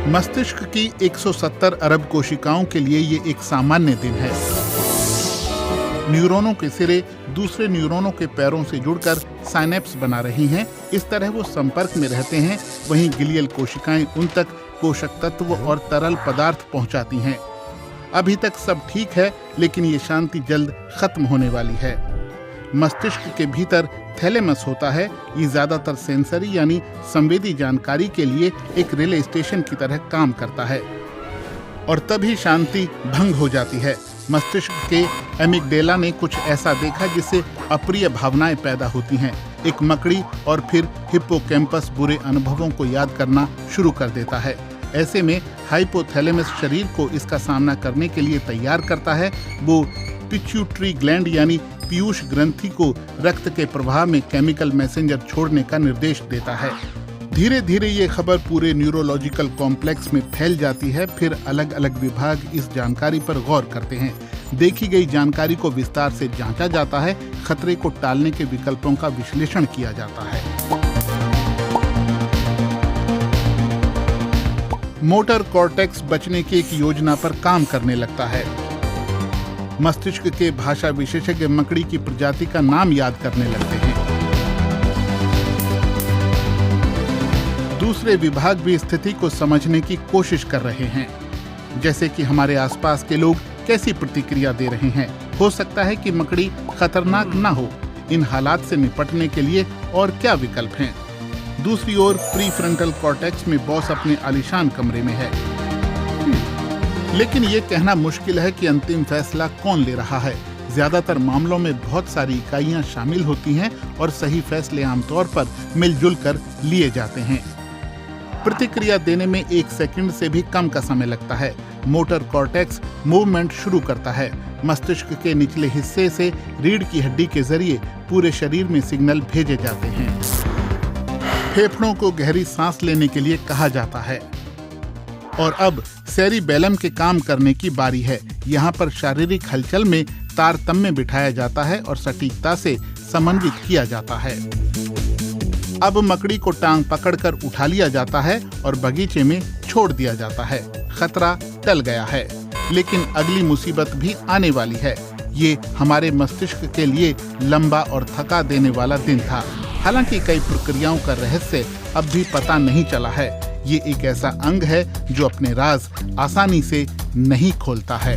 मस्तिष्क की 170 अरब कोशिकाओं के लिए ये एक सामान्य दिन है। न्यूरॉनों के सिरे दूसरे न्यूरॉनों के पैरों से जुड़कर साइनेप्स बना रही हैं। इस तरह वो संपर्क में रहते हैं। वहीं ग्लियल कोशिकाएं उन तक पोषक तत्व और तरल पदार्थ पहुंचाती हैं। अभी तक सब ठीक है, लेकिन ये शांति जल्द खत्म होने वाली है। मस्तिष्क के भीतर थैलेमस होता है। ये ज्यादातर सेंसरी यानी संवेदी जानकारी के लिए एक रिले स्टेशन की तरह काम करता है और तभी शांति भंग हो जाती है। मस्तिष्क के एमिगडेला ने कुछ ऐसा देखा जिससे अप्रिय भावनाएं पैदा होती हैं। एक मकड़ी और फिर हिप्पोकैम्पस बुरे अनुभवों को याद करना शुरू कर देता है। ऐसे में हाइपोथैलेमस शरीर को इसका सामना करने के लिए तैयार करता है। वो पिट्यूटरी ग्लैंड यानी पीयूष ग्रंथि को रक्त के प्रवाह में केमिकल मैसेंजर छोड़ने का निर्देश देता है। धीरे धीरे ये खबर पूरे न्यूरोलॉजिकल कॉम्प्लेक्स में फैल जाती है। फिर अलग अलग विभाग इस जानकारी पर गौर करते हैं। देखी गई जानकारी को विस्तार से जांचा जाता है। खतरे को टालने के विकल्पों का विश्लेषण किया जाता है। मोटर कॉर्टेक्स बचने की एक योजना पर काम करने लगता है। मस्तिष्क के भाषा विशेषज्ञ मकड़ी की प्रजाति का नाम याद करने लगते हैं। दूसरे विभाग भी स्थिति को समझने की कोशिश कर रहे हैं, जैसे कि हमारे आसपास के लोग कैसी प्रतिक्रिया दे रहे हैं। हो सकता है कि मकड़ी खतरनाक न हो। इन हालात से निपटने के लिए और क्या विकल्प हैं? दूसरी ओर प्रीफ्रंटल कॉर्टेक्स में बॉस अपने आलीशान कमरे में है। लेकिन ये कहना मुश्किल है कि अंतिम फैसला कौन ले रहा है। ज्यादातर मामलों में बहुत सारी इकाइयां शामिल होती हैं और सही फैसले आमतौर पर मिलजुल कर लिए जाते हैं। प्रतिक्रिया देने में 1 सेकंड से भी कम का समय लगता है। मोटर कॉर्टेक्स मूवमेंट शुरू करता है। मस्तिष्क के निचले हिस्से से रीढ़ की हड्डी के जरिए पूरे शरीर में सिग्नल भेजे जाते हैं। फेफड़ों को गहरी सांस लेने के लिए कहा जाता है। और अब सेरिबेलम के काम करने की बारी है। यहाँ पर शारीरिक हलचल में तारतम्य बिठाया जाता है और सटीकता से समन्वित किया जाता है। अब मकड़ी को टांग पकड़कर उठा लिया जाता है और बगीचे में छोड़ दिया जाता है। खतरा टल गया है, लेकिन अगली मुसीबत भी आने वाली है। ये हमारे मस्तिष्क के लिए लंबा और थका देने वाला दिन था। हालांकि कई प्रक्रियाओं का रहस्य अब भी पता नहीं चला है। ये एक ऐसा अंग है जो अपने राज आसानी से नहीं खोलता है।